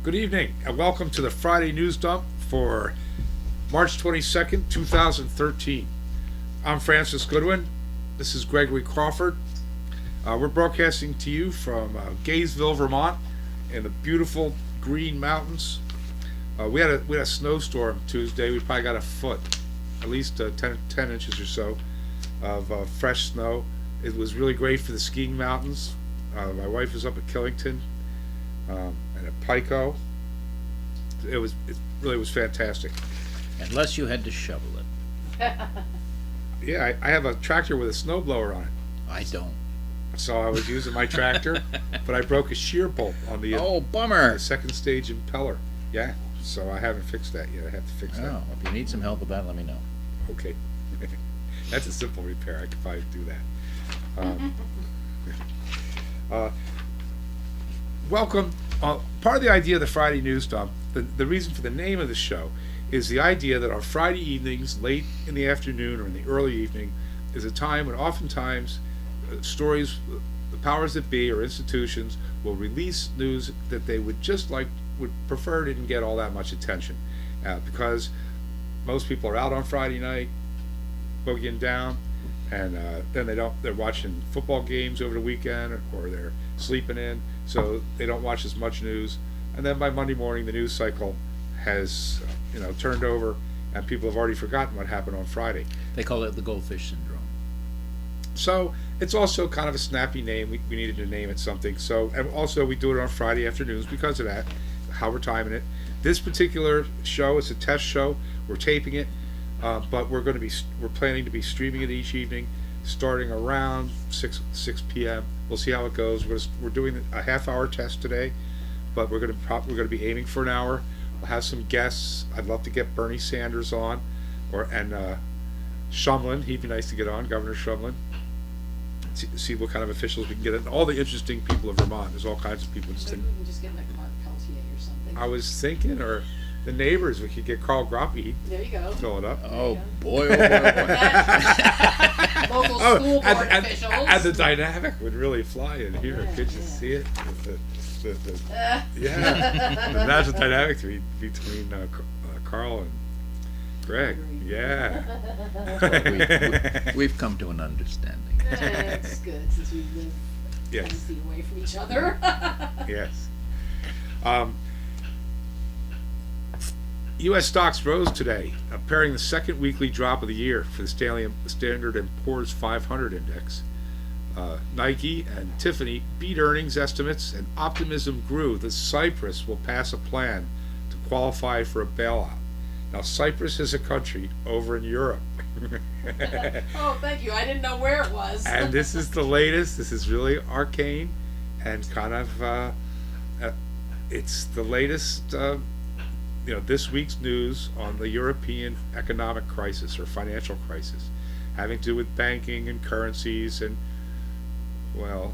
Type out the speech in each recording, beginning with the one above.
Good evening, and welcome to the Friday News Dump for March 22nd, 2013. I'm Francis Goodwin. This is Gregory Crawford. We're broadcasting to you from Gaysville, Vermont, in the beautiful Green Mountains. We had a snowstorm Tuesday. We probably got a foot, at least 10 inches or so of fresh snow. It was really great for the skiing mountains. My wife is up at Killington and at Pico. It really was fantastic. Unless you had to shovel it. Yeah, I have a tractor with a snowblower on it. I don't. So I was using my tractor, but I broke a shear bolt on the Bummer. second stage impeller. Yeah, so I haven't fixed that yet. I have to fix that. Oh, if you need some help with that, let me know. Okay. That's a simple repair. I could probably do that. Welcome. Part of the idea of the Friday News Dump, the reason for the name of the show, is the idea that on Friday evenings, late in the afternoon or in the early evening, is a time when oftentimes stories, the powers that be or institutions will release news that they would prefer didn't get all that much attention, because most people are out on Friday night, boogieing down, and then they're watching football games over the weekend, or they're sleeping in, so they don't watch as much news. And then by Monday morning, the news cycle has turned over, and people have already forgotten what happened on Friday. They call it the goldfish syndrome. So it's also kind of a snappy name. We needed to name it something. So, and also we do it on Friday afternoons because of that, how we're timing it. This particular show is a test show. We're taping it, but we're planning to be streaming it each evening, starting around 6 p.m. We'll see how it goes. We're doing a half-hour test today, but we're going to be aiming for an hour. We'll have some guests. I'd love to get Bernie Sanders on, and Shumlin. He'd be nice to get on, Governor Shumlin. See what kind of officials we can get in. All the interesting people of Vermont. There's all kinds of people. Maybe we can just get like Mark Peltier or something. I was thinking, or the neighbors. We could get Carl Groppe. There you go. Fill it up. Oh boy, oh boy, oh boy. Local school board officials. And the dynamic would really fly in here. Yeah, Could you yeah. see it? Yeah. The natural dynamic between Carl and Greg. Yeah. We've come to an understanding. It's good since we live 10 Yes. feet away from each other. Yes. U.S. stocks rose today, pairing the second weekly drop of the year for the Standard & Poor's 500 index. Nike and Tiffany beat earnings estimates, and optimism grew that Cyprus will pass a plan to qualify for a bailout. Now, Cyprus is a country over in Europe. Oh, thank you. I didn't know where it was. And this is the latest. This is really arcane and kind of, it's the latest, this week's news on the European economic crisis or financial crisis, having to do with banking and currencies and, well...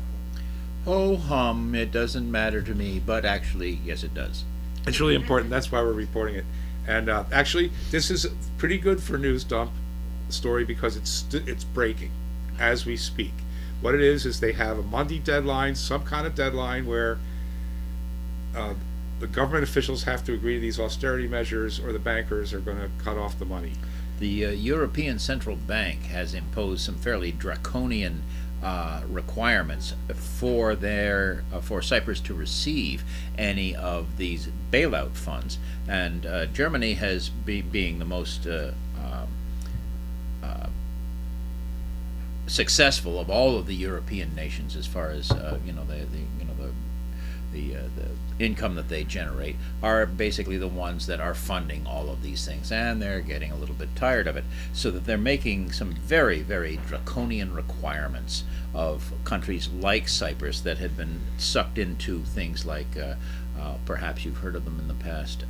Ho hum, it doesn't matter to me, but actually, yes it does. It's really important. That's why we're reporting it. And actually, this is pretty good for News Dump story because it's breaking as we speak. What it is they have a Monday deadline, some kind of deadline where the government officials have to agree to these austerity measures, or the bankers are going to cut off the money. The European Central Bank has imposed some fairly draconian requirements for Cyprus to receive any of these bailout funds, and Germany has being the most successful of all of the European nations as far as the income that they generate, are basically the ones that are funding all of these things, and they're getting a little bit tired of it, so that they're making some very, very draconian requirements of countries like Cyprus that had been sucked into things like, perhaps you've heard of them in the past,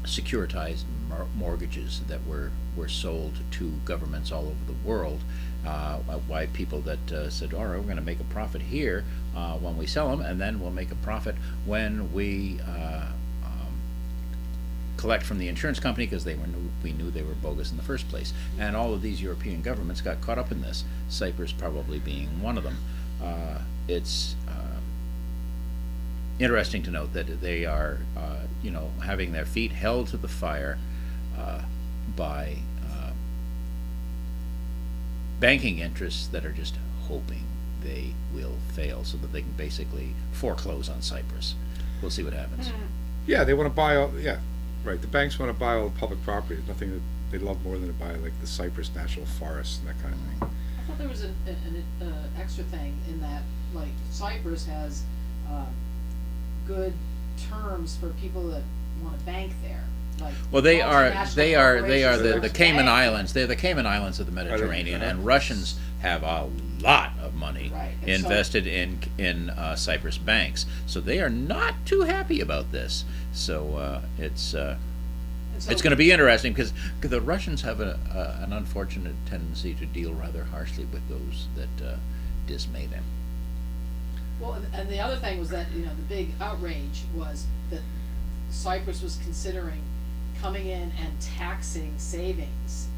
securitized mortgages that were sold to governments all over the world, by people that said, all right, we're going to make a profit here when we sell them, and then we'll make a profit when we collect from the insurance company, because we knew they were bogus in the first place. And all of these European governments got caught up in this, Cyprus probably being one of them. It's interesting to note that they are, having their feet held to the fire by banking interests that are just hoping they will fail so that they can basically foreclose on Cyprus. We'll see what happens. Yeah, they want to buy all. Yeah, right. The banks want to buy all the public property. There's nothing that they love more than to buy like the Cypress National Forest and that kind of thing. I thought there was an extra thing in that, like, Cyprus has good terms for people that want to bank there. Like, Well, they are multinational the corporations Cayman bank. Islands. They're the Cayman Islands of the Mediterranean, and Russians have a lot of money Right, and so- invested in Cyprus banks, so they are not too happy about this. So it's And so- going to be interesting because the Russians have an unfortunate tendency to deal rather harshly with those that dismay them. Well, and the other thing was that, the big outrage was that Cyprus was considering coming in and taxing savings,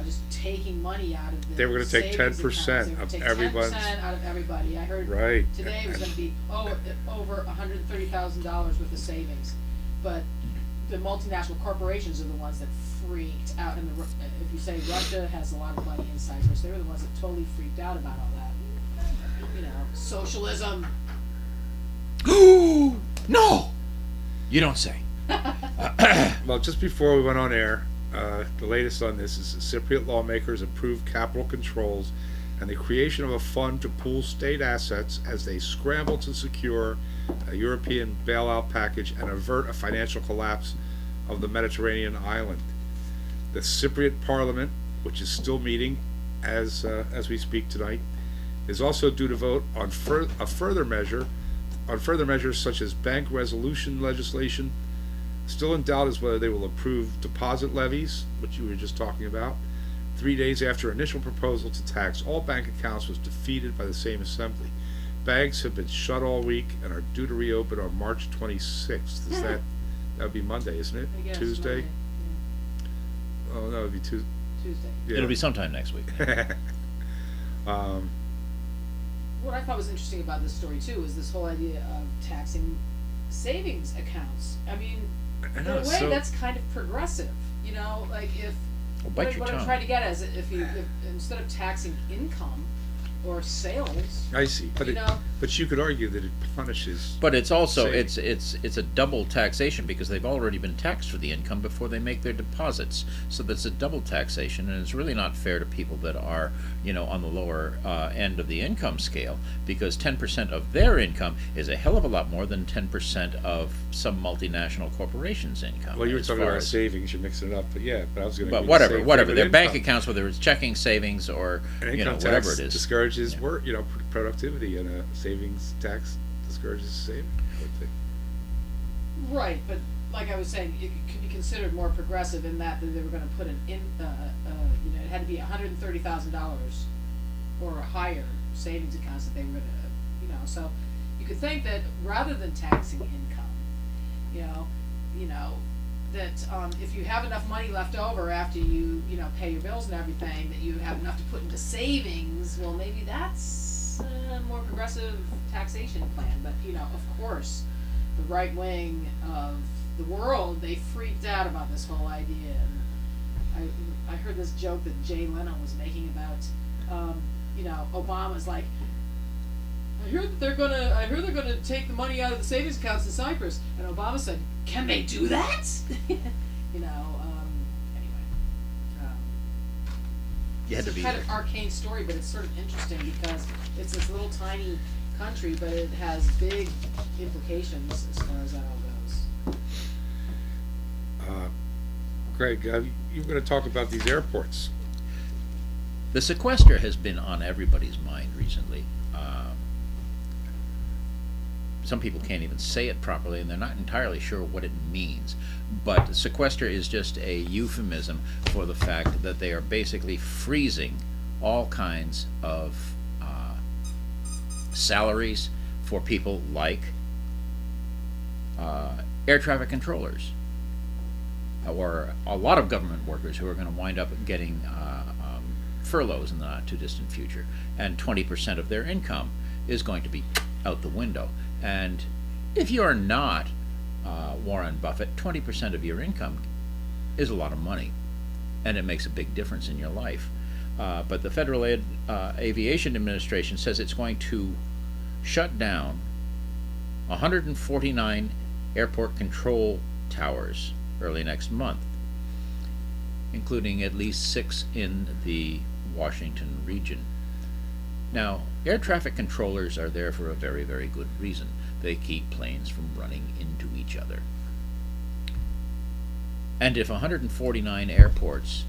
just taking money out of the They were gonna take savings 10% accounts. They were of gonna take everyone's- 10% out of everybody. I heard Right. today it was gonna be over $130,000 worth of savings. But the multinational corporations are the ones that freaked out, and if you say Russia has a lot of money in Cyprus, they were the ones that totally freaked out about all that. Socialism. No, you don't say. Well, just before we went on air, the latest on this is the Cypriot lawmakers approved capital controls and the creation of a fund to pool state assets as they scramble to secure a European bailout package and avert a financial collapse of the Mediterranean island. The Cypriot Parliament, which is still meeting as we speak tonight, is also due to vote on further measures such as bank resolution legislation. Still in doubt is whether they will approve deposit levies, which you were just talking about. 3 days after initial proposal to tax all bank accounts was defeated by the same assembly. Banks have been shut all week and are due to reopen on March 26th. That would be Monday, isn't it? I guess, Tuesday? Monday. Oh, no, it would be Tuesday. Tuesday. Yeah. It'll be sometime next week. What I thought was interesting about this story too is this whole idea of taxing savings accounts. I mean, I in know, a way, so- that's kind of progressive. Like if Well, bite what, your what I'm tongue. trying to get at is if instead of taxing income or sales, I see, but You know? but you could argue that it punishes. But it's also Savings. it's a double taxation because they've already been taxed for the income before they make their deposits. So that's a double taxation, and it's really not fair to people that are on the lower end of the income scale, because 10% of their income is a hell of a lot more than 10% of some multinational corporations' income. Well, you were as talking far about as- savings. You're mixing it up, but yeah. But I was going to. But whatever. Their bank accounts, whether it's checking, savings, or And income whatever tax it is. discourages Yeah. work, productivity, and a savings tax discourages saving. I would think. right? But like I was saying, it could be considered more progressive in that they were going to put it had to be $130,000 or higher savings accounts that they were going to, so you could think that rather than taxing income, that if you have enough money left over after you pay your bills and everything, that you have enough to put into savings. Well, maybe that's a more progressive taxation plan. But of course, the right wing of the world, they freaked out about this whole idea. And I heard this joke that Jay Leno was making about Obama's like, I hear they're gonna take the money out of the savings accounts in Cyprus, and Obama said, "Can they do that?" Anyway, You had it's to a be kind there. of arcane story, but it's sort of interesting because it's this little tiny country, but it has big implications as far as that all goes. Greg, you were going to talk about these airports. The sequester has been on everybody's mind recently. Some people can't even say it properly, and they're not entirely sure what it means. But sequester is just a euphemism for the fact that they are basically freezing all kinds of salaries for people like air traffic controllers, or a lot of government workers who are going to wind up getting furloughs in the not too distant future, and 20% of their income is going to be out the window. And If you're not Warren Buffett, 20% of your income is a lot of money, and it makes a big difference in your life. But the Federal Aviation Administration says it's going to shut down 149 airport control towers early next month, including at least 6 in the Washington region. Now, air traffic controllers are there for a very, very good reason. They keep planes from running into each other. And if 149 airports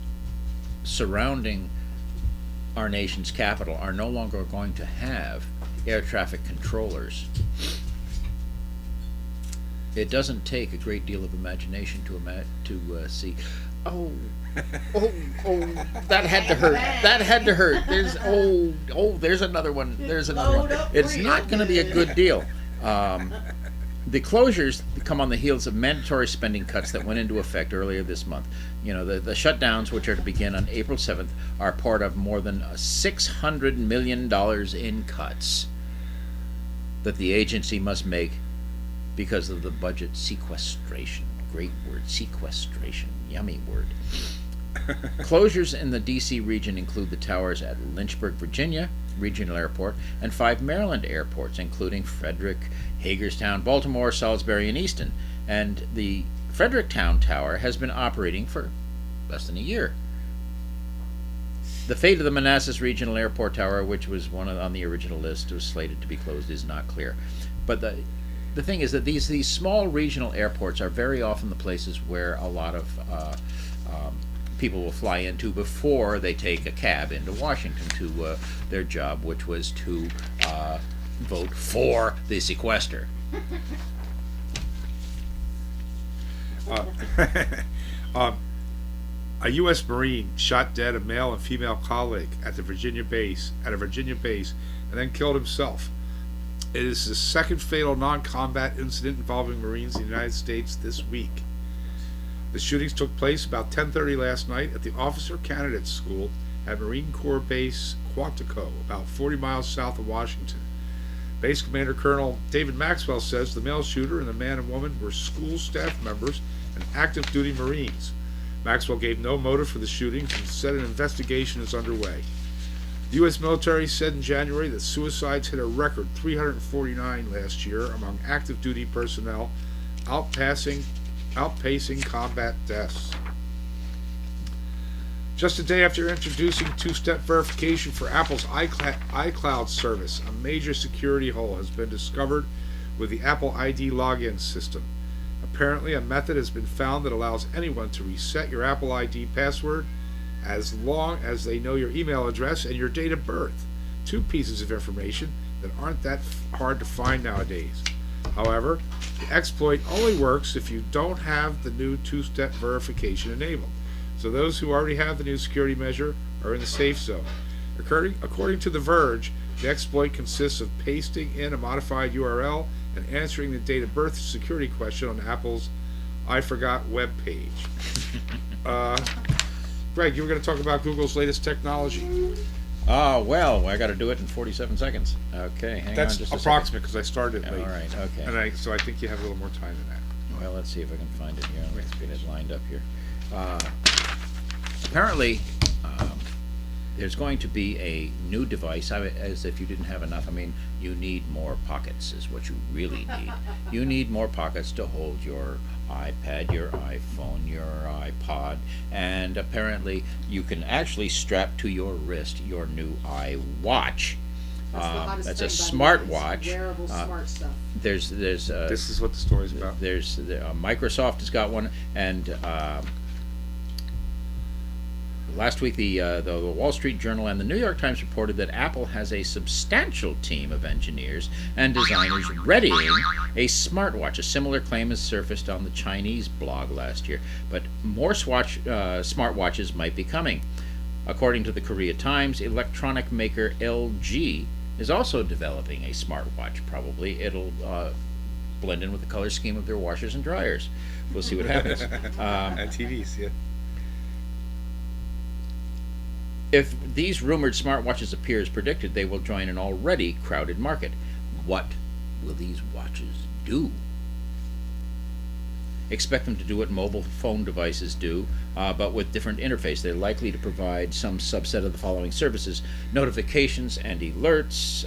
surrounding our nation's capital are no longer going to have air traffic controllers, it doesn't take a great deal of imagination to see, oh, that had to hurt. That had to hurt. There's another one. There's another one. It's not going to be a good deal. The closures come on the heels of mandatory spending cuts that went into effect earlier this month. You know, the shutdowns, which are to begin on April 7th, are part of more than $600 million in cuts that the agency must make because of the budget sequestration. Great word, sequestration. Yummy word. Closures in the D.C. region include the towers at Lynchburg, Virginia Regional Airport and 5 Maryland airports, including Frederick, Hagerstown, Baltimore, Salisbury, and Easton. And the Fredericktown Tower has been operating for less than a year. The fate of the Manassas Regional Airport Tower, which was on the original list, was slated to be closed, is not clear. But the thing is that these small regional airports are very often the places where a lot of people will fly into before they take a cab into Washington to their job, which was to vote for the sequester. A U.S. Marine shot dead a male and female colleague at a Virginia base, and then killed himself. It is the second fatal non-combat incident involving Marines in the United States this week. The shootings took place about 10:30 last night at the Officer Candidate School at Marine Corps Base Quantico, about 40 miles south of Washington. Base Commander Colonel David Maxwell says the male shooter and the man and woman were school staff members and active duty Marines. Maxwell gave no motive for the shootings and said an investigation is underway. The U.S. military said in January that suicides hit a record 349 last year among active duty personnel, outpacing combat deaths. Just a day after introducing two-step verification for Apple's iCloud service, a major security hole has been discovered with the Apple ID login system. Apparently, a method has been found that allows anyone to reset your Apple ID password as long as they know your email address and your date of birth. 2 pieces of information that aren't that hard to find nowadays. However, the exploit only works if you don't have the new two-step verification enabled. So those who already have the new security measure are in the safe zone. According to The Verge, the exploit consists of pasting in a modified URL and answering the date of birth security question on Apple's I Forgot web page. Greg, you were going to talk about Google's latest technology. Well, I got to do it in 47 seconds. Okay, hang on just a second. That's approximate because I started late. All right, okay. So I think you have a little more time than that. Well, let's see if I can find it here. Let's get it lined up here. Apparently, there's going to be a new device, as if you didn't have enough. I mean, you need more pockets is what you really need. You need more pockets to hold your iPad, your iPhone, your iPod, and apparently you can actually strap to your wrist your new iWatch. That's a smartwatch. Wearable smart stuff. There's This is what the story's about. There's Microsoft has got one, and last week the Wall Street Journal and the New York Times reported that Apple has a substantial team of engineers and designers readying a smartwatch. A similar claim has surfaced on the Chinese blog last year, but more smartwatches might be coming. According to the Korea Times, electronic maker LG is also developing a smartwatch. Probably it'll blend in with the color scheme of their washers and dryers. We'll see what happens. And TVs, yeah. If these rumored smartwatches appear as predicted, they will join an already crowded market. What will these watches do? do. Expect them to do what mobile phone devices do, but with different interface. They're likely to provide some subset of the following services: notifications and alerts,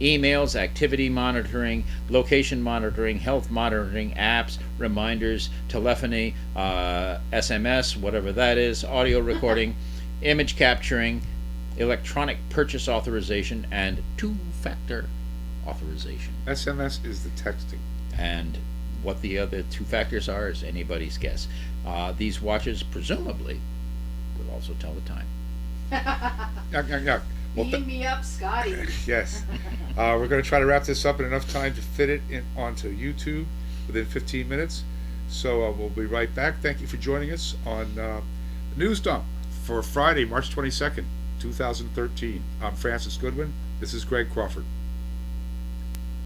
emails, activity monitoring, location monitoring, health monitoring, apps, reminders, telephony, SMS, whatever that is, audio recording, image capturing, electronic purchase authorization, and two-factor authorization. SMS is the texting. And what the other two factors are is anybody's guess. These watches presumably will also tell the time. Yuck, yuck, yuck. Well, Beam me up, Scotty. yes. We're going to try to wrap this up in enough time to fit it in onto YouTube within 15 minutes. So we'll be right back. Thank you for joining us on Newsdump for Friday, March 22nd, 2013. I'm Francis Goodwin. This is Greg Crawford.